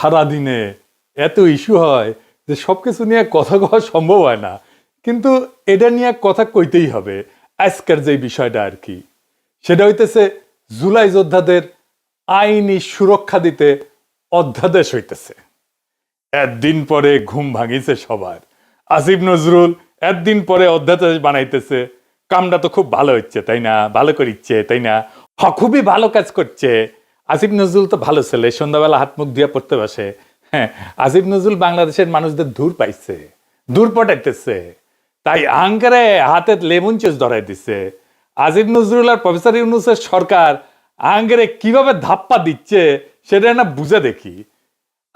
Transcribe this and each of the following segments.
সারাদিনে এত ইস্যু হয় যে সবকিছু নিয়ে কথা কওয়া সম্ভব হয় না, কিন্তু এটা নিয়ে কথা কইতেই হবে। আজকের যে বিষয়টা আর কি, সেটা হইতেছে জুলাই যোদ্ধাদের আইনি সুরক্ষা দিতে অধ্যাদেশ হইতেছে। একদিন পরে ঘুম ভাঙিছে সবার। আসিফ নজরুল একদিন পরে অধ্যাদেশ বানাইতেছে। কামটা তো খুব ভালো হচ্ছে তাই না, ভালো করিচ্ছে তাই না, খুবই ভালো কাজ করছে। আসিফ নজরুল তো ভালো ছেলে, সন্ধ্যাবেলা হাত মুখ দিয়ে পড়তে বসে। হ্যাঁ, আসিফ নজরুল বাংলাদেশের মানুষদের দূর পাইছে, দূর পটাইতেছে, তাই আঙ্কারে হাতে লেমন চুস ধরাই দিচ্ছে। আসিফ নজরুল আর প্রফেসর ইউনূসের সরকার আঙ্কারে কিভাবে ধাপ্পা দিচ্ছে সেটা না বুঝে দেখি।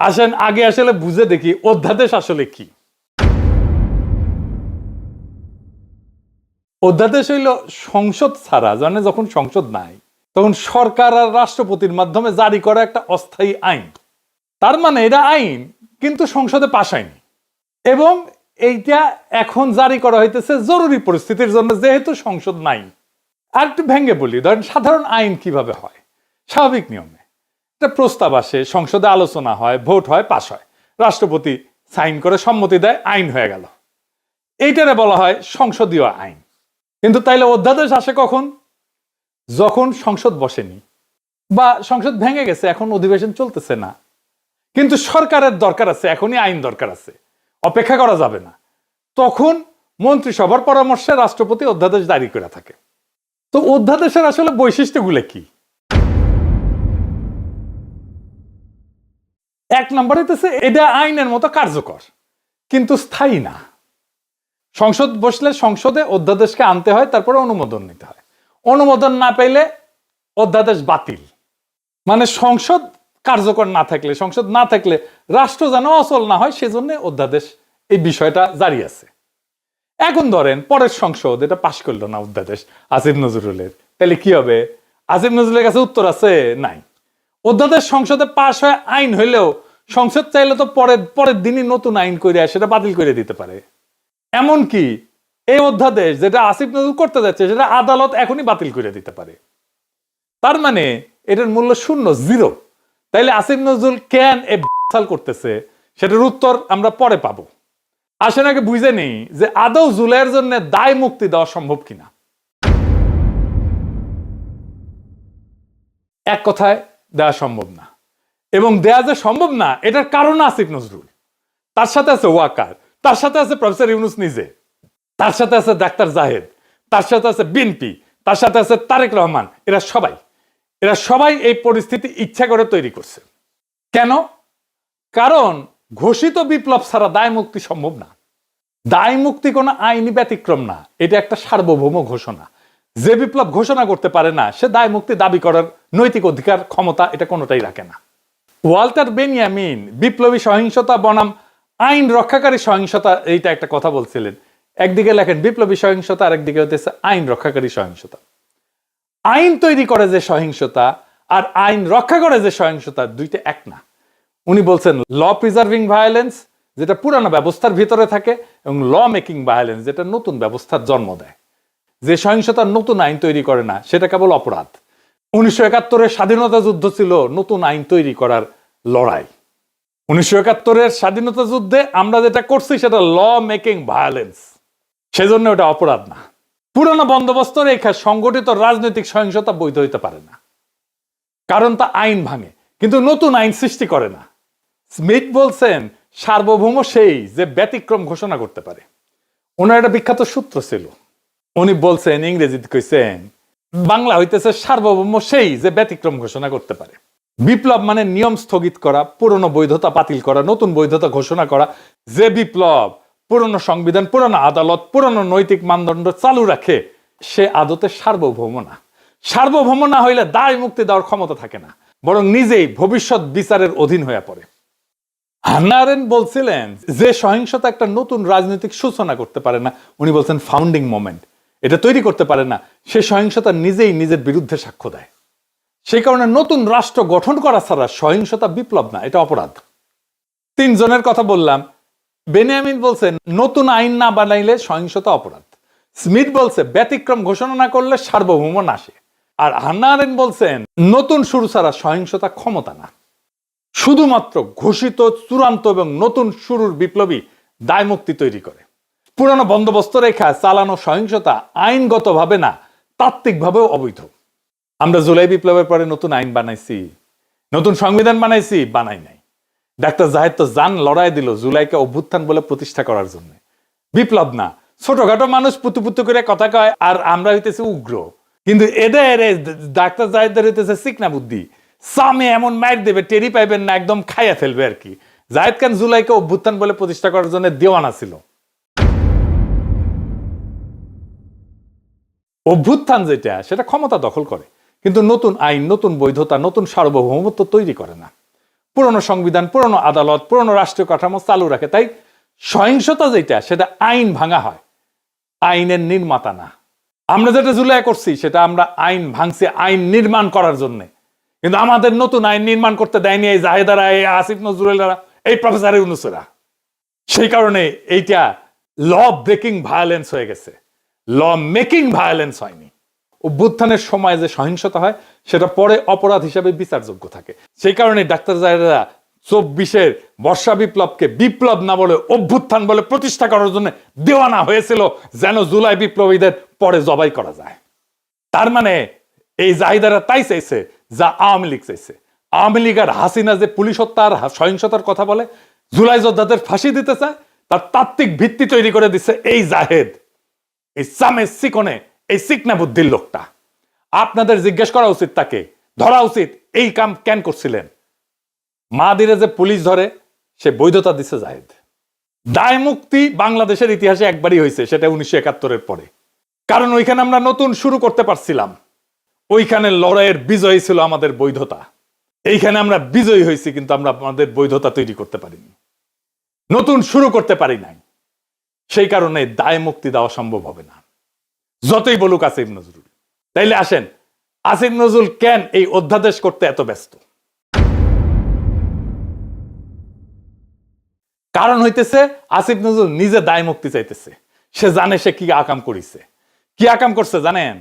আসেন আগে আসলে বুঝে দেখি অধ্যাদেশ আসলে কি। অধ্যাদেশ হইল সংসদ ছাড়া, জানে যখন সংসদ নাই তখন সরকার আর রাষ্ট্রপতির মাধ্যমে জারি করা একটা অস্থায়ী আইন। তার মানে এটা আইন কিন্তু সংসদে পাস হয়নি, এবং এইটা এখন জারি করা হইতেছে জরুরি পরিস্থিতির জন্য, যেহেতু সংসদ নাই। আর একটু ভেঙে বলি, ধরেন সাধারণ আইন কিভাবে হয়। স্বাভাবিক নিয়মে একটা প্রস্তাব আসে, সংসদে আলোচনা হয়, ভোট হয়, পাস হয়, রাষ্ট্রপতি সাইন করে সম্মতি দেয়, আইন হয়ে গেল। এইটারে বলা হয় সংসদীয় আইন। কিন্তু তাইলে অধ্যাদেশ আসে কখন? যখন সংসদ বসেনি বা সংসদ ভেঙে গেছে, এখন অধিবেশন চলতেছে না, কিন্তু সরকারের দরকার আছে, এখনই আইন দরকার আছে, অপেক্ষা করা যাবে না। তখন মন্ত্রিসভার পরামর্শে রাষ্ট্রপতি অধ্যাদেশ জারি করে থাকে। তো অধ্যাদেশের আসলে বৈশিষ্ট্যগুলো কি? এক নম্বর হইতেছে এটা আইনের মতো কার্যকর কিন্তু স্থায়ী না। সংসদ বসলে সংসদে অধ্যাদেশকে আনতে হয়, তারপরে অনুমোদন নিতে হয়। অনুমোদন না পেলে অধ্যাদেশ বাতিল। মানে সংসদ কার্যকর না থাকলে, সংসদ না থাকলে রাষ্ট্র যেন অচল না হয়, সেজন্য অধ্যাদেশ, এই বিষয়টা জারি আছে। এখন ধরেন পরের সংসদ এটা পাশ করলো না অধ্যাদেশ আসিফ নজরুলের, তাহলে কি হবে? আসিফ নজরুলের কাছে উত্তর আছে? নাই। অধ্যাদেশ সংসদে পাশ হয়ে আইন হইলেও সংসদ চাইলে তো পরের দিনই নতুন আইন করে সেটা বাতিল করে দিতে পারে। এমনকি এই অধ্যাদেশ যেটা আসিফ নজরুল করতে যাচ্ছে সেটা আদালত এখনই বাতিল করে দিতে পারে। তার মানে এটার মূল্য শূন্য, জিরো। তাইলে আসিফ নজরুল কেন এ সাল করতেছে সেটার উত্তর আমরা পরে পাবো। আসেন আগে বুঝে নেই যে আদৌ জুলাইয়ের জন্য দায় মুক্তি দেওয়া সম্ভব কিনা। এক কথায় দেওয়া সম্ভব না, এবং দেয়া যে সম্ভব না এটার কারণ আসিফ নজরুল, তার সাথে আছে ওয়াকার, তার সাথে আছে প্রফেসর ইউনূস নিজে, তার সাথে আছে ডাক্তার জাহেদ, তার সাথে আছে বিএনপি, তার সাথে আছে তারেক রহমান। এরা সবাই এই পরিস্থিতি ইচ্ছা করে তৈরি করছে। কেন? কারণ ঘোষিত বিপ্লব ছাড়া দায় মুক্তি সম্ভব না। দায় মুক্তি কোনো আইনি ব্যতিক্রম না, এটা একটা সার্বভৌম ঘোষণা। যে বিপ্লব ঘোষণা করতে পারে না সে দায় মুক্তি দাবি করার নৈতিক অধিকার, ক্ষমতা এটা কোনোটাই রাখে না। ওয়াল্টার বেনিয়ামিন বিপ্লবী সহিংসতা বনাম আইন রক্ষাকারী সহিংসতা, এইটা একটা কথা বলছিলেন। একদিকে লেখেন বিপ্লবী সহিংসতা, আর একদিকে হতেছে আইন রক্ষাকারী সহিংসতা। আইন তৈরি করে যে সহিংসতা আর আইন রক্ষা করে যে সহিংসতা, দুইটা এক না। উনি বলছেন ল প্রিজার্ভিং ভায়োলেন্স, যেটা পুরানো ব্যবস্থার ভিতরে থাকে, এবং ল মেকিং ভায়োলেন্স, যেটা নতুন ব্যবস্থার জন্ম দেয়। যে সহিংসতার নতুন আইন তৈরি করে না সেটা কেবল অপরাধ। 1971-এর স্বাধীনতা যুদ্ধ ছিল নতুন আইন তৈরি করার লড়াই। 1971-এর স্বাধীনতা যুদ্ধে আমরা যেটা করছি সেটা ল মেকিং ভায়োলেন্স, সেজন্য ওটা অপরাধ না। পুরানো বন্দোবস্ত রেখা সংগঠিত রাজনৈতিক সহিংসতা বৈধ হইতে পারে না, কারণ তা আইন ভাঙে কিন্তু নতুন আইন সৃষ্টি করে না। স্মিথ বলছেন সার্বভৌম সেই যে ব্যতিক্রম ঘোষণা করতে পারে। ওনার একটা বিখ্যাত সূত্র ছিল, উনি বলছেন, ইংরেজিতে কইছেন, বাংলা হইতেছে সার্বভৌম সেই যে ব্যতিক্রম ঘোষণা করতে পারে। বিপ্লব মানে নিয়ম স্থগিত করা, পুরনো বৈধতা বাতিল করা, নতুন বৈধতা ঘোষণা করা। যে বিপ্লব পুরনো সংবিধান, পুরনো আদালত, পুরনো নৈতিক মানদণ্ড চালু রাখে, সে আদতে সার্বভৌম না। সার্বভৌম না হইলে দায় মুক্তি দেওয়ার ক্ষমতা থাকে না, বরং নিজেই ভবিষ্যৎ বিচারের অধীন হয়ে পড়ে। হান্না আরেন্ট বলছিলেন যে সহিংসতা একটা নতুন রাজনৈতিক সূচনা করতে পারে না, উনি বলছেন ফাউন্ডিং মোমেন্ট, এটা তৈরি করতে পারে না, সে সহিংসতা নিজেই নিজের বিরুদ্ধে সাক্ষ্য দেয়। সেই কারণে নতুন রাষ্ট্র গঠন করা ছাড়া সহিংসতা বিপ্লব না, এটা অপরাধ। তিনজনের কথা বললাম। বেনিয়ামিন বলছেন নতুন আইন না বানাইলে সহিংসতা অপরাধ। স্মিথ বলছে ব্যতিক্রম ঘোষণা না করলে সার্বভৌম নাশে। আর হান্না আরেন্ট বলছেন নতুন শুরু ছাড়া সহিংসতা ক্ষমতা না। শুধুমাত্র ঘোষিত চূড়ান্ত এবং নতুন শুরুর বিপ্লবী দায়মুক্তি তৈরি করে। পুরানো বন্দোবস্ত রেখা চালানো সহিংসতা আইনগতভাবে না, তাত্ত্বিকভাবেও অবৈধ। আমরা জুলাই বিপ্লবের পরে নতুন আইন বানাইছি, নতুন সংবিধান বানাইছি, বানাই নাই। ডাক্তার জাহেদ তো জান লড়াই দিল জুলাইকে অভ্যুত্থান বলে প্রতিষ্ঠা করার জন্য। বিপ্লব না, ছোটখাটো মানুষ পুতু পুতু করে কথা কয়, আর আমরা হইতেছি উগ্র। কিন্তু এদের ডাক্তার জাহেদের হইতেছে চিকনা বুদ্ধি, সামে এমন মাইর দেবে টেরি পাইবেন না, একদম খাইয়া ফেলবে আর কি। জাহেদ খান জুলাইকে অভ্যুত্থান বলে প্রতিষ্ঠা করার জন্য দেওয়ানা ছিল। অভ্যুত্থান যেটা, সেটা ক্ষমতা দখল করে, কিন্তু নতুন আইন, নতুন বৈধতা, নতুন সার্বভৌমত্ব তৈরি করে না। পুরনো সংবিধান, পুরনো আদালত, পুরনো রাষ্ট্রীয় কাঠামো চালু রাখে। তাই সহিংসতা যেটা, সেটা আইন ভাঙা হয়, আইনের নির্মাতা না। আমরা যেটা জুলাই করছি সেটা আমরা আইন ভাঙছি আইন নির্মাণ করার জন্য। কিন্তু আমাদের নতুন আইন নির্মাণ করতে দেয়নি এই জাহেদারা, এই আসিফ নজরুলেরা, এই প্রফেসর ইউনূসেরা। সেই কারণে এইটা ল ব্রেকিং ভায়োলেন্স হয়ে গেছে, ল মেকিং ভায়োলেন্স হয়নি। অভ্যুত্থানের সময় যে সহিংসতা হয় সেটা পরে অপরাধ হিসাবে বিচারযোগ্য থাকে। সেই কারণে ডাক্তার জাহেদরা 24-এর বর্ষা বিপ্লবকে বিপ্লব না বলে অভ্যুত্থান বলে প্রতিষ্ঠা করার জন্য দেওয়ানা হয়েছিল, যেন জুলাই বিপ্লবীদের পরে জবাই করা যায়। তার মানে এই জাহিদারা তাই চাইছে যা আওয়ামী লীগ চাইছে। আওয়ামী লীগ আর হাসিনা যে পুলিশ হত্যা আর সহিংসতার কথা বলে, জুলাই যোদ্ধাদের ফাঁসি দিতে চায়, তার তাত্ত্বিক ভিত্তি তৈরি করে দিচ্ছে এই জাহেদ, এই সামে সিকনে, এই সিকনা বুদ্ধির লোকটা। আপনাদের জিজ্ঞেস করা উচিত, তাকে ধরা উচিত। এই কাম কেন করছিলেন? মাদিরে যে পুলিশ ধরে, সে বৈধতা দিচ্ছে জাহেদ। দায় মুক্তি বাংলাদেশের ইতিহাসে একবারই হয়েছে, সেটা 1971-এর পরে। কারণ ওইখানে আমরা নতুন শুরু করতে পারছিলাম, ওইখানে লড়াইয়ের বিজয়ী ছিল আমাদের বৈধতা। এইখানে আমরা বিজয়ী হয়েছি, কিন্তু আমরা আমাদের বৈধতা তৈরি করতে পারিনি, নতুন শুরু করতে পারি নাই। সেই কারণে দায় মুক্তি দেওয়া সম্ভব হবে না, যতই বলুক আসিফ নজরুল। তাইলে আসেন, আসিফ নজরুল কেন এই অধ্যাদেশ করতে এত ব্যস্ত? কারণ হইতেছে আসিফ নজরুল নিজে দায় মুক্তি চাইতেছে। সে জানে সে কি আকাম করিছে। কি আকাম করছে জানেন?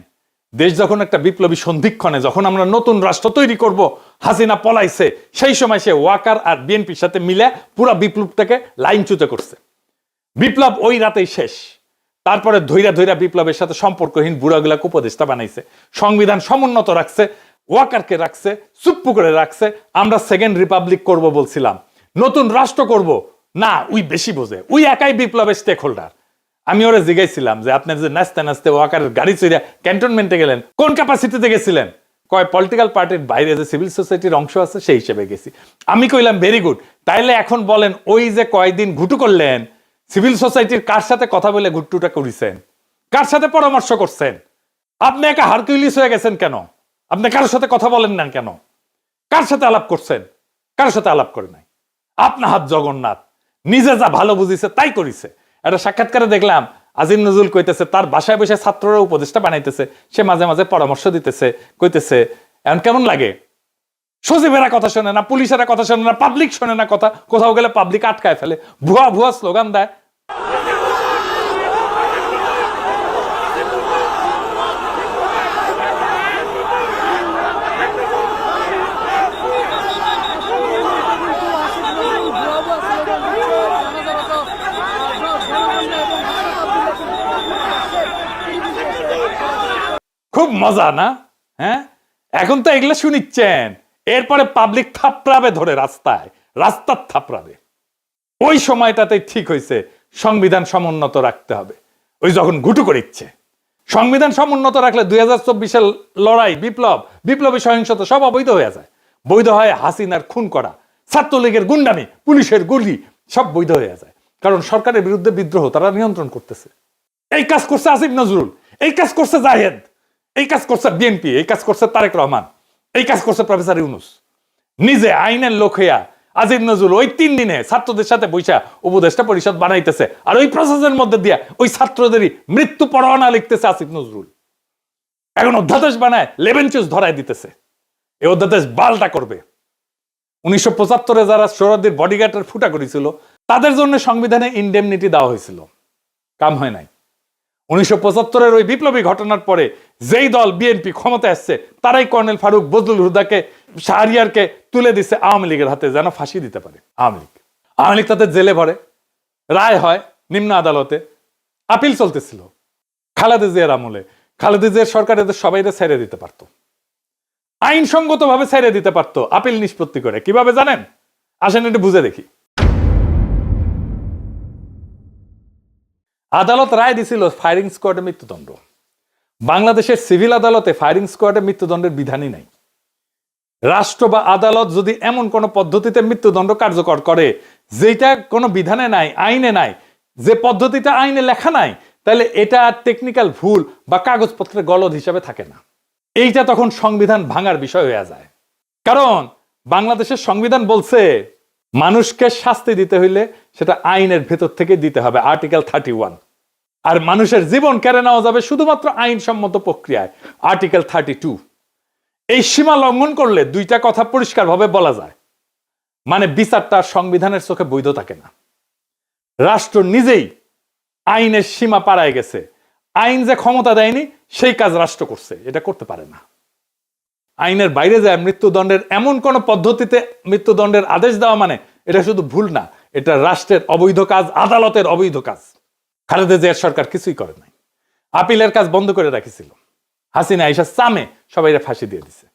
দেশ যখন একটা বিপ্লবী সন্ধিক্ষণে, যখন আমরা নতুন রাষ্ট্র তৈরি করব, হাসিনা পলাইছে, সেই সময় সে ওয়াকার আর বিএনপির সাথে মিলে পুরো বিপ্লবটাকে লাইনচ্যুত করছে। বিপ্লব ওই রাতেই শেষ। তারপরে ধৈরা ধৈরা বিপ্লবের সাথে সম্পর্কহীন বুড়াগুলাকে উপদেষ্টা বানাইছে, সংবিধান সমুন্নত রাখছে, ওয়াকারকে রাখছে, চুপ্পু করে রাখছে। আমরা সেকেন্ড রিপাবলিক করব বলছিলাম, নতুন রাষ্ট্র করব না, উই বেশি বোঝে, উই একাই বিপ্লবের স্টেক হোল্ডার। আমি ওরা জিজ্ঞাসিলাম যে আপনার যে নাচতে নাচতে ওয়াকারের গাড়ি চড়ে ক্যান্টনমেন্টে গেলেন, কোন ক্যাপাসিটিতে গেছিলেন? কয় পলিটিক্যাল পার্টির বাইরে যে সিভিল সোসাইটির অংশ আছে সেই হিসেবে গেছি। আমি কইলাম ভেরি গুড। তাইলে এখন বলেন, ওই যে কয়েকদিন ঘুটু করলেন, সিভিল সোসাইটির কার সাথে কথা বলে ঘুট্টুটা করেছেন? কার সাথে পরামর্শ করছেন? আপনি একা হারকিউলিস হয়ে গেছেন কেন? আপনি কারোর সাথে কথা বলেন না কেন? কার সাথে আলাপ করছেন? কারোর সাথে আলাপ করে নাই। আপনার হাত জগন্নাথ, নিজে যা ভালো বুঝিছে তাই করিছে। একটা সাক্ষাৎকারে দেখলাম আজিম নজরুল কইতেছে তার বাসায় বসে ছাত্ররা উপদেষ্টা বানাইতেছে, সে মাঝে মাঝে পরামর্শ দিতেছে, কইতেছে এখন কেমন লাগে? সচিবেরা কথা শোনে না, পুলিশেরা কথা শোনে না, পাবলিক শোনে না কথা, কোথাও গেলে পাবলিক আটকায় ফেলে, ভুয়া ভুয়া স্লোগান দেয়। খুব মজা না? হ্যাঁ, এখন তো এগুলো শুনিচ্ছেন, এরপরে পাবলিক থাপড়াবে ধরে রাস্তায়, রাস্তার থাপড়াবে। ওই সময়টাতে ঠিক হয়েছে সংবিধান সমুন্নত রাখতে হবে। ওই যখন ঘুটু করে ইচ্ছে সংবিধান সমুন্নত রাখলে 2024-এর লড়াই, বিপ্লব, বিপ্লবী সহিংসতা সব অবৈধ হয়ে যায়। বৈধ হয় হাসিনার খুন করা, ছাত্রলীগের গুন্ডামি, পুলিশের গুলি, সব বৈধ হয়ে যায়। কারণ সরকারের বিরুদ্ধে বিদ্রোহ তারা নিয়ন্ত্রণ করতেছে। এই কাজ করছে আসিফ নজরুল, এই কাজ করছে জাহেদ, এই কাজ করছে বিএনপি, এই কাজ করছে তারেক রহমান, এই কাজ করছে প্রফেসর ইউনূস। নিজে আইনের লোক হইয়া আসিফ নজরুল ওই 3 দিনে ছাত্রদের সাথে বৈশা উপদেষ্টা পরিষদ বানাইতেছে, আর ওই প্রসেসের মধ্যে দিয়া ওই ছাত্রদেরই মৃত্যু পরোয়ানা লিখতেছে আসিফ নজরুল। এখন অধ্যাদেশ বানায় লেবেন চুজ ধরায় দিতেছে। এই অধ্যাদেশ বালটা করবে। 1975-এ যারা সোহরাওয়ার্দীর বডিগার্ডের ফুটা করেছিল, তাদের জন্য সংবিধানে ইনডেমনিটি দেওয়া হয়েছিল, কাম হয় নাই। 1975-এর ওই বিপ্লবী ঘটনার পরে যেই দল বিএনপি ক্ষমতায় আসছে তারাই কর্নেল ফারুক, বজলুল হুদাকে, শাহরিয়ারকে তুলে দিচ্ছে আওয়ামী লীগের হাতে যেন ফাঁসি দিতে পারে আওয়ামী লীগ তাদের জেলে ভরে, রায় হয় নিম্ন আদালতে, আপিল চলতেছিল। খালেদা জিয়ার আমলে খালেদা জিয়ার সরকার এদের সবাইকে ছেড়ে দিতে পারতো, আইনসঙ্গত ভাবে ছেড়ে দিতে পারতো আপিল নিষ্পত্তি করে। কিভাবে জানেন? আসেন একটু বুঝে দেখি। আদালত রায় দিছিল ফায়ারিং স্কোয়াডে মৃত্যুদণ্ড। বাংলাদেশের সিভিল আদালতে ফায়ারিং স্কোয়াডে মৃত্যুদণ্ডের বিধানই নাই। রাষ্ট্র বা আদালত যদি এমন কোন পদ্ধতিতে মৃত্যুদণ্ড কার্যকর করে যেটা কোনো বিধানে নাই, আইনে নাই, যে পদ্ধতিটা আইনে লেখা নাই, তাহলে এটা টেকনিক্যাল ভুল বা কাগজপত্রের গলদ হিসাবে থাকে না। এইটা তখন সংবিধান ভাঙার বিষয় হয়ে যায়। কারণ বাংলাদেশের সংবিধান বলছে মানুষকে শাস্তি দিতে হইলে সেটা আইনের ভেতর থেকে দিতে হবে, আর্টিকেল 31। আর মানুষের জীবন কেড়ে নেওয়া যাবে শুধুমাত্র আইনসম্মত প্রক্রিয়ায়, আর্টিকেল 32। এই সীমা লঙ্ঘন করলে দুইটা কথা পরিষ্কারভাবে বলা যায়, মানে বিচারটা সংবিধানের চোখে বৈধ থাকে না। রাষ্ট্র নিজেই আইনের সীমা পাড়ায় গেছে, আইন যে ক্ষমতা দেয়নি সেই কাজ রাষ্ট্র করছে, এটা করতে পারে না। আইনের বাইরে যায় মৃত্যুদণ্ডের এমন কোন পদ্ধতিতে মৃত্যুদণ্ডের আদেশ দেওয়া মানে এটা শুধু ভুল না, এটা রাষ্ট্রের অবৈধ কাজ, আদালতের অবৈধ কাজ। খালেদা জিয়ার সরকার কিছুই করে নাই, আপিলের কাজ বন্ধ করে রাখিছিল। হাসিনা আইসা সামে সবাই ফাঁসি দিয়ে দিছে।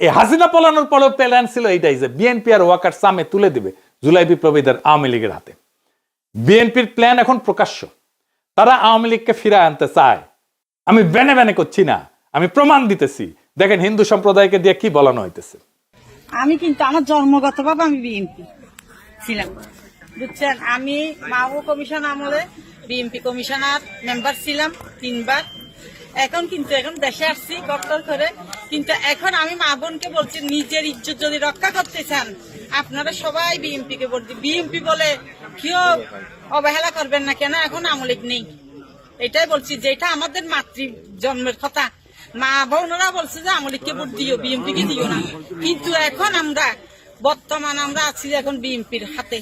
এই হাসিনা পলানোর পরেও প্ল্যান ছিল এইটাই যে বিএনপি আর ওয়াকার সামে তুলে দিবে জুলাই বিপ্লবীদের আওয়ামী লীগের হাতে। বিএনপির প্ল্যান এখন প্রকাশ্য, তারা আওয়ামী লীগকে ফিরায় আনতে চায়। আমি বেনে বেনে করছি না, আমি প্রমাণ দিতেছি। দেখেন হিন্দু সম্প্রদায়কে দিয়ে কি বলানো হইতেছে। আমি কিন্তু আমার জন্মগতভাবে আমি বিএনপি ছিলাম, বুঝছেন। আমি মাও কমিশন আমলে বিএনপি কমিশনার মেম্বার ছিলাম 3 বার। এখন দেশে আসছি ডক্টর করে, কিন্তু এখন আমি মা বোনকে বলছি নিজের ইজ্জত যদি রক্ষা করতে চান আপনারা সবাই বিএনপি কে ভোট দিন। বিএনপি বলে কেউ অবহেলা করবেন না, কেন এখন আওয়ামী লীগ নেই। এটাই বলছি, যেটা আমাদের মাতৃ জন্মের কথা। মা বোনরা বলছে যে আওয়ামী লীগকে ভোট দিও, বিএনপি কে দিও না। কিন্তু এখন বর্তমান আমরা আছি এখন বিএনপির হাতে,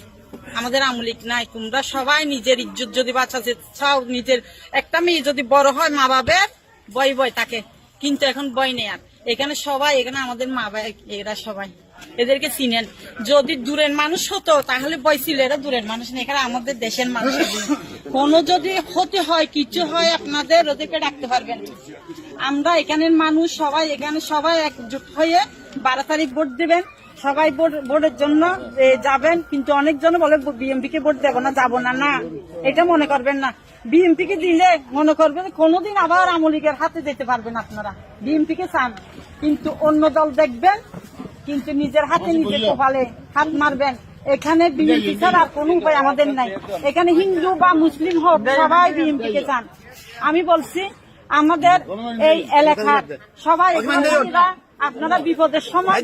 আমাদের আওয়ামী লীগ নাই। তোমরা সবাই নিজের ইজ্জত যদি বাঁচাতে চাও, নিজের একটা মেয়ে যদি বড় হয় মা বাবার বয় থাকে, কিন্তু এখন বয় নেই। আর এখানে সবাই, এখানে আমাদের মা বাবা এরা সবাই, এদেরকে চিনেন। যদি দূরের মানুষ হতো তাহলে বয় ছিল, এরা দূরের মানুষ নেই, এখানে আমাদের দেশের মানুষ। কোনো যদি ক্ষতি হয়, কিছু হয়, আপনাদের ওদেরকে ডাকতে পারবেন। আমরা এখানের মানুষ সবাই, এখানে সবাই একজোট হয়ে 12 তারিখ ভোট দিবেন। সবাই ভোটের জন্য যাবেন, কিন্তু অনেকজন বলে বিএনপি কে ভোট দেবো না, যাবো না। না, এটা মনে করবেন না। বিএনপি কে দিলে মনে করবেন কোনোদিন আবার আওয়ামী লীগের হাতে যেতে পারবেন আপনারা। বিএনপি কে চান, কিন্তু অন্য দল দেখবেন, কিন্তু নিজের হাতে নিজে কপালে হাত মারবেন। এখানে বিএনপি ছাড়া আর কোনো উপায় আমাদের নাই। এখানে হিন্দু বা মুসলিম হোক, সবাই বিএনপি কে চান। আমি বলছি আমাদের এই এলাকার সবাই, আপনারা বিপদের সময়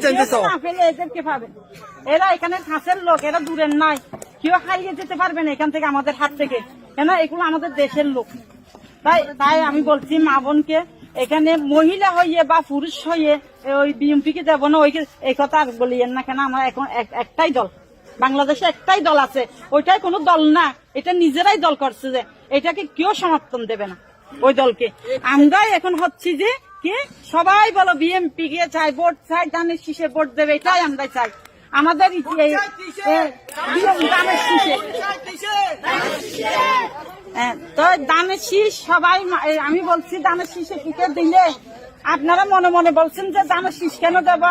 না পেলে এদেরকে পাবেন। এরা এখানে কাছের লোক, এরা দূরের নাই, কেউ হারিয়ে যেতে পারবে না এখান থেকে, আমাদের হাত থেকে, কেন এগুলো আমাদের দেশের লোক। তাই আমি বলছি মা বোনকে, এখানে মহিলা হইয়ে বা পুরুষ হইয়ে ওই বিএনপি কে দেবো না, এই কথা আর বলিয়েন না। কেন আমরা এখন একটাই দল, বাংলাদেশে একটাই দল আছে, ওইটাই কোনো দল না, এটা নিজেরাই দল করছে, যে এটাকে কেউ সমর্থন দেবে না ওই দলকে। আমরাই এখন হচ্ছি যে কি সবাই বলো বিএনপি কে চাই, ভোট চাই, ধানের শীষে ভোট দেবে, এটাই আমরা চাই। আমাদের ধানের শীষে তো ধানের শীষ সবাই, আমি বলছি ধানের শীষে টিকিট দিলে আপনারা মনে মনে বলছেন যে ধানের শীষ কেন দেব,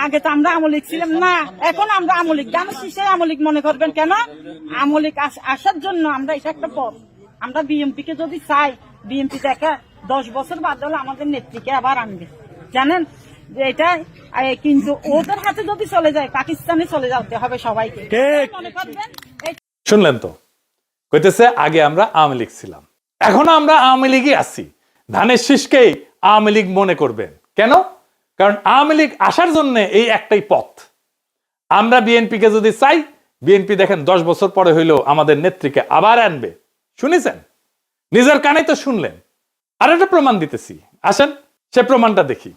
আগে তো আমরা আওয়ামী লীগ ছিলাম না, এখন আমরা আওয়ামী লীগ। ধানের শীষে আওয়ামী লীগ মনে করবেন কেন? আওয়ামী লীগ আসার জন্য আমরা, এটা একটা পথ। আমরা বিএনপি কে যদি চাই, বিএনপি দেখে 10 বছর বাদ হলে আমাদের নেত্রীকে আবার আনবে, জানেন যে এটা। কিন্তু ওদের হাতে যদি চলে যায়, পাকিস্তানে চলে যেতে হবে সবাইকে, মনে করবেন। শুনলেন তো, কইতেছে আগে আমরা আওয়ামী লীগ ছিলাম, এখন আমরা আওয়ামী লীগই আছি। ধানের শীষকেই আওয়ামী লীগ মনে করবেন কেন? কারণ আওয়ামী লীগ আসার জন্য এই একটাই পথ। আমরা বিএনপি কে যদি চাই, বিএনপি দেখেন 10 বছর পরে হইলেও আমাদের নেত্রীকে আবার আনবে। শুনেছেন, নিজের কানে তো শুনলেন। আর একটা প্রমাণ দিতেছি, আসেন সে প্রমাণটা দেখি।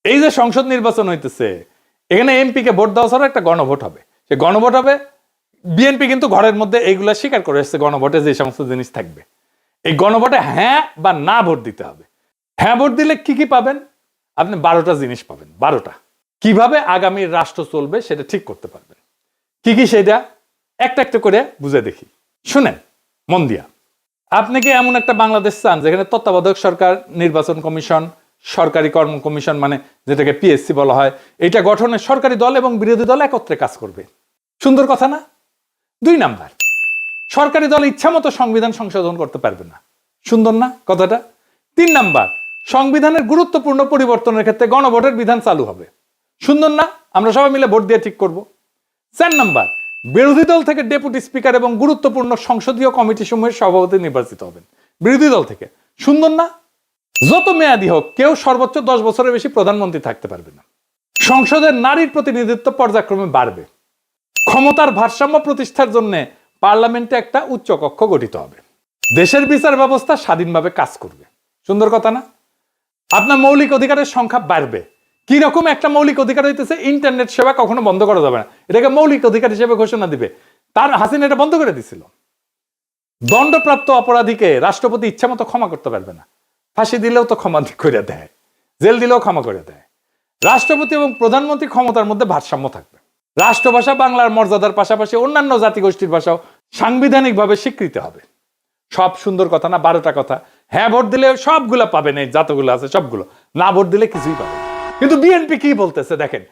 এই যে সংসদ নির্বাচন হইতেছে, এখানে এমপি কে ভোট দেওয়া ছাড়া একটা গণভোট হবে। সে গণভোট হবে বিএনপি কিন্তু ঘরের মধ্যে এইগুলা স্বীকার করে এসেছে গণভোটে যে সমস্ত জিনিস থাকবে। এই গণভোটে হ্যাঁ বা না ভোট দিতে হবে। হ্যাঁ ভোট দিলে কি কি পাবেন? আপনি 12টা জিনিস পাবেন। 12টা কিভাবে আগামী রাষ্ট্র চলবে সেটা ঠিক করতে পারবেন। কি কি সেটা একটা একটা করে বুঝে দেখি, শুনেন মন দিয়া। আপনি কি এমন একটা বাংলাদেশ চান যেখানে তত্ত্বাবধায়ক সরকার, নির্বাচন কমিশন, সরকারি কর্ম কমিশন মানে যেটাকে পিএসসি বলা হয়, এটা গঠনে সরকারি দল এবং বিরোধী দল একত্রে কাজ করবে? সুন্দর কথা না? 2 নাম্বার, সরকারি দল ইচ্ছামতো সংবিধান সংশোধন করতে পারবে না। সুন্দর না কথাটা? 3 নাম্বার, সংবিধানের গুরুত্বপূর্ণ পরিবর্তনের ক্ষেত্রে গণভোটের বিধান চালু হবে। সুন্দর না? আমরা সবাই মিলে ভোট দিয়ে ঠিক করব। 4 নাম্বার, বিরোধী দল থেকে ডেপুটি স্পিকার এবং গুরুত্বপূর্ণ সংসদীয় কমিটি সমূহের সভাপতি নির্বাচিত হবেন বিরোধী দল থেকে। সুন্দর না? যত মেয়াদী হোক কেউ সর্বোচ্চ 10 বছরের বেশি প্রধানমন্ত্রী থাকতে পারবে না। সংসদের নারীর প্রতিনিধিত্ব পর্যায়ক্রমে বাড়বে। ক্ষমতার ভারসাম্য প্রতিষ্ঠার জন্য পার্লামেন্টে একটা উচ্চ কক্ষ গঠিত হবে। দেশের বিচার ব্যবস্থা স্বাধীনভাবে কাজ করবে। সুন্দর কথা না? আপনার মৌলিক অধিকারের সংখ্যা বাড়বে। কি রকম একটা মৌলিক অধিকার হইতেছে ইন্টারনেট সেবা কখনো বন্ধ করা যাবে না, এটাকে মৌলিক অধিকার হিসেবে ঘোষণা দিবে। তার হাসিনা এটা বন্ধ করে দিছিল। দণ্ডপ্রাপ্ত অপরাধীকে রাষ্ট্রপতি ইচ্ছা মতো ক্ষমা করতে পারবে না। ফাঁসি দিলেও তো ক্ষমা করে দেয়, জেল দিলেও ক্ষমা করে দেয়। রাষ্ট্রপতি এবং প্রধানমন্ত্রী ক্ষমতার মধ্যে ভারসাম্য থাকবে। রাষ্ট্রভাষা বাংলার মর্যাদার পাশাপাশি অন্যান্য জাতিগোষ্ঠীর ভাষাও সাংবিধানিকভাবে স্বীকৃত হবে। সব সুন্দর কথা না? 12টা কথা। হ্যাঁ ভোট দিলে সবগুলো পাবেন, এই যতগুলো আছে সবগুলো। না ভোট দিলে কিছুই পাবেন। কিন্তু বিএনপি কি বলতেছে দেখেন,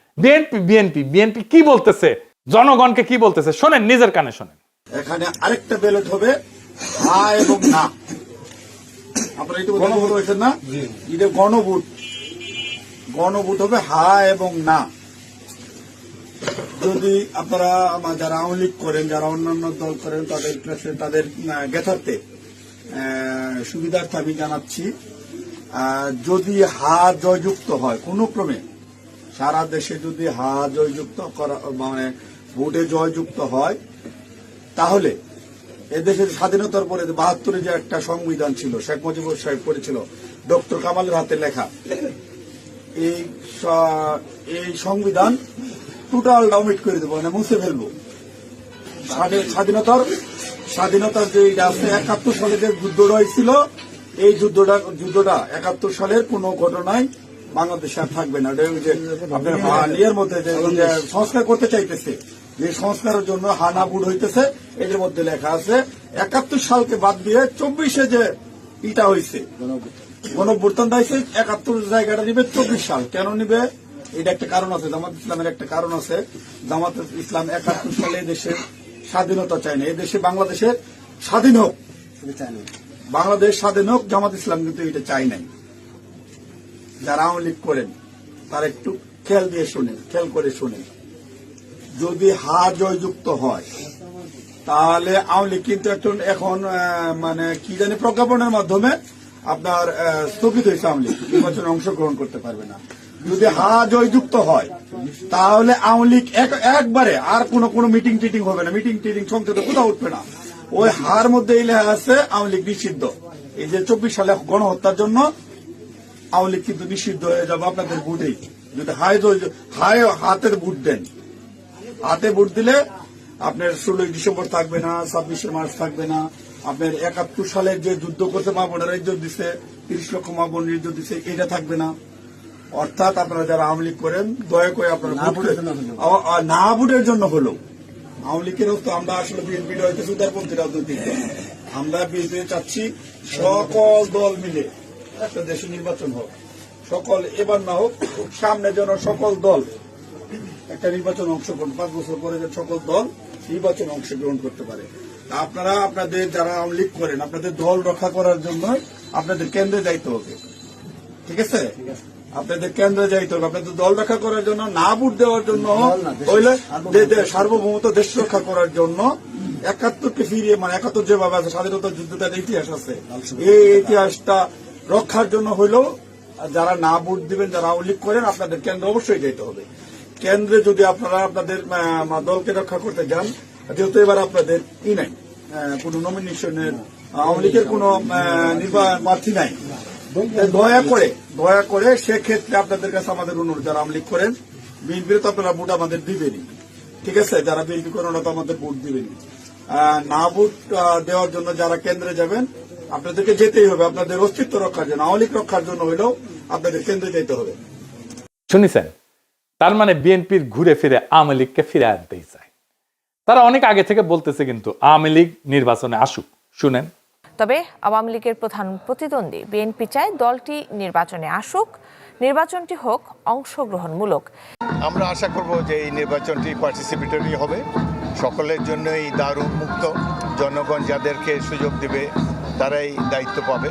বিএনপি কি বলতেছে, জনগণকে কি বলতেছে শোনেন, নিজের কানে শোনেন। এখানে আরেকটা ব্যালট হবে হা এবং না। আপনারা একটু গণভোট হয়েছেন না? এটা গণভোট। গণভোট হবে হা এবং না। যদি আপনারা যারা আওয়ামী লীগ করেন, যারা অন্যান্য দল করেন, তাদের তাদের জ্ঞাতার্থে সুবিধার্থে আমি জানাচ্ছি, যদি হা জয়যুক্ত হয় কোনো ক্রমে, সারা দেশে যদি হা জয়যুক্ত করা মানে ভোটে জয়যুক্ত হয়, তাহলে এদেশের স্বাধীনতার পরে 72-এ যে একটা সংবিধান ছিল, শেখ মুজিবুর সাহেব করেছিল, ডক্টর কামালের হাতে লেখা, এই সংবিধান টোটাল ডাউমিট করে দেবো, মানে মুছে ফেলবো। স্বাধীনতার যে আছে 71 সালে যে যুদ্ধটা হয়েছিল, এই যুদ্ধটা 71 সালের কোন ঘটনায় বাংলাদেশে আর থাকবে না। আপনার ইয়ের মধ্যে যে সংস্কার করতে চাইতেছে, যে সংস্কারের জন্য হানা বুট হইতেছে, এদের মধ্যে লেখা আছে 71 সালকে বাদ দিয়ে 24-এ যে ইটা হয়েছে, গণঅভ্যুত্থানটা হয়েছে, 71 জায়গাটা নিবে 24 সাল। কেন নিবে? এটা একটা কারণ আছে, জামাত ইসলামের একটা কারণ আছে। জামাত ইসলাম 71 সালে দেশের স্বাধীনতা চায় না, এদেশে বাংলাদেশের স্বাধীন হোক, বাংলাদেশ স্বাধীন হোক, জামাত ইসলাম কিন্তু এটা চাই নাই। যারা আওয়ামী লীগ করেন তারা একটু খেয়াল করে শোনেন। যদি হা জয়যুক্ত হয় তাহলে আওয়ামী লীগ কিন্তু এখন মানে কি জানি প্রজ্ঞাপনের মাধ্যমে আপনার স্থগিত হয়েছে, আওয়ামী লীগ নির্বাচনে অংশগ্রহণ করতে পারবে না। যদি হা জয়যুক্ত হয় তাহলে আওয়ামী লীগ একবারে আর কোনো মিটিং টিটিং হবে না, মিটিং টিটিং সংসদে কোথাও উঠবে না। ওই হার মধ্যে এই লেখা আছে আওয়ামী লীগ নিষিদ্ধ। এই যে 24 সালে গণহত্যার জন্য আওয়ামী লীগ কিন্তু নিষিদ্ধ হয়ে যাবে আপনাদের ভোটেই। যদি হাতে ভোট দেন, হাতে ভোট দিলে আপনার 16 ডিসেম্বর থাকবে না, 26শে মার্চ থাকবে না, আপনার 71 সালের যে যুদ্ধ করতে মা বোনেরা ইজ্জত দিচ্ছে, 30 লক্ষ মা বোনের ইজ্জত দিচ্ছে, এটা থাকবে না। অর্থাৎ আপনারা যারা আওয়ামী লীগ করেন দয়া করে আপনারা না ভোটের জন্য হলো, আওয়ামী লীগের তো আমরা আসলে বিএনপি হইতেছে উদারপন্থী রাজনৈতিক দল। আমরা বিএনপি চাচ্ছি সকল দল মিলে একটা দেশে নির্বাচন হোক, সকল এবার না হোক, সামনে যেন সকল দল একটা নির্বাচন অংশগ্রহণ, 5 বছর পরে যে সকল দল নির্বাচন অংশগ্রহণ করতে পারে। আপনারা আপনাদের যারা আওয়ামী লীগ করেন আপনাদের দল রক্ষা করার জন্য আপনাদের কেন্দ্রে যাইতে হবে, ঠিক আছে? আপনাদের কেন্দ্রে যাইতে হবে, আপনাদের দল রক্ষা করার জন্য, না ভোট দেওয়ার জন্য, হইলে সার্বভৌমত্ব দেশ রক্ষা করার জন্য 71কে ফিরিয়ে, মানে 71 যেভাবে আছে স্বাধীনতা যুদ্ধটার ইতিহাস আছে, এই ইতিহাসটা রক্ষার জন্য হইলেও যারা না ভোট দিবেন, যারা আওয়ামী লীগ করেন, আপনাদের কেন্দ্রে অবশ্যই যেতে হবে। কেন্দ্রে যদি আপনারা আপনাদের দলকে রক্ষা করতে যান, যেহেতু এবার আপনাদের নাই কোন নমিনেশনের, আওয়ামী লীগের কোন প্রার্থী নাই, দয়া করে সেক্ষেত্রে আপনাদের কাছে আমাদের অনুরোধ, যারা আওয়ামী লীগ করেন, বিএনপির তো আপনারা ভোট আমাদের দিবেনই, ঠিক আছে, যারা বিএনপি করেন ওরা তো আমাদের ভোট দিবেন। না ভোট দেওয়ার জন্য যারা কেন্দ্রে যাবেন, আপনাদেরকে যেতেই হবে, আপনাদের অস্তিত্ব রক্ষার জন্য, আওয়ামী লীগ রক্ষার জন্য হলেও আপনাদের কেন্দ্রে যেতে হবে। শুনেছেন? তার মানে বিএনপির ঘুরে ফিরে আওয়ামী লীগকে ফিরে আনতেই চায়। তারা অনেক আগে থেকে বলতেছে কিন্তু আওয়ামী লীগ নির্বাচনে আসুক। শুনেন। তবে আওয়ামী লীগের প্রধান প্রতিদ্বন্দ্বী বিএনপি চায় দলটি নির্বাচনে আসুক, নির্বাচনটি হোক অংশগ্রহণমূলক। আমরা আশা করব যে এই নির্বাচনটি পার্টিসিপেটরি হবে, সকলের জন্যই দ্বার উন্মুক্ত, জনগণ যাদেরকে সুযোগ দেবে তারাই দায়িত্ব পাবে।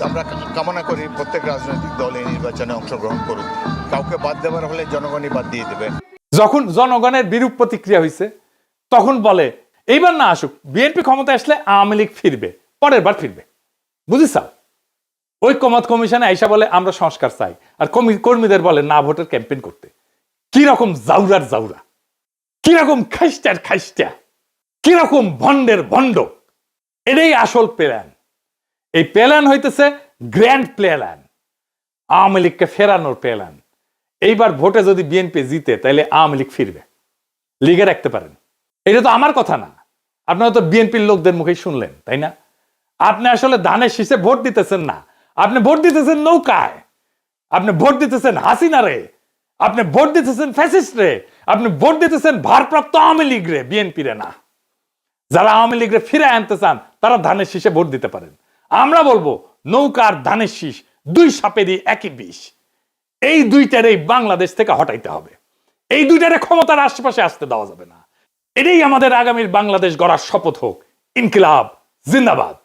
আমরা কামনা করি প্রত্যেক রাজনৈতিক দল এই নির্বাচনে অংশগ্রহণ করুক, কাউকে বাদ দেওয়ার হলে জনগণই বাদ দিয়ে দেবে। যখন জনগণের বিরূপ প্রতিক্রিয়া হয়েছে তখন বলে এইবার না আসুক, বিএনপি ক্ষমতা আসলে আওয়ামী লীগ ফিরবে, পরের বার ফিরবে। বুঝিসাও? ঐক্যমত কমিশনে আইসা বলে আমরা সংস্কার চাই, আর কর্মীদের বলে না ভোটের ক্যাম্পেইন করতে। কি রকম জাউরার জাউরা, কি রকম খাইস্টার খাইস্টা, কি রকম ভন্ডের ভন্ড। এটাই আসল প্ল্যান। এই প্ল্যান হইতেছে গ্র্যান্ড প্ল্যান, আওয়ামী লীগকে ফেরানোর প্ল্যান। এইবার ভোটে যদি বিএনপি জিতে তাহলে আওয়ামী লীগ ফিরবে, লিগে রাখতে পারেন। এটা তো আমার কথা না, আপনারা তো বিএনপির লোকদের মুখেই শুনলেন, তাই না? আপনি আসলে ধানের শীষে ভোট দিতেছেন না, আপনি ভোট দিতেছেন নৌকায়, আপনি ভোট দিতেছেন হাসিনা রে, আপনি ভোট দিতেছেন ফ্যাসিস্ট রে, আপনি ভোট দিতেছেন ভারপ্রাপ্ত আওয়ামী লীগ রে, বিএনপি রে না। যারা আওয়ামী লীগ রে ফিরে আনতে চান তারা ধানের শীষে ভোট দিতে পারেন। আমরা বলবো নৌকার ধানের শীষ দুই সাপেরই একই বিষ। এই দুইটারেই বাংলাদেশ থেকে হটাইতে হবে, এই দুইটারে ক্ষমতার আশেপাশে আসতে দেওয়া যাবে না। এটাই আমাদের আগামীর বাংলাদেশ গড়ার শপথ হোক। ইনকিলাব জিন্দাবাদ।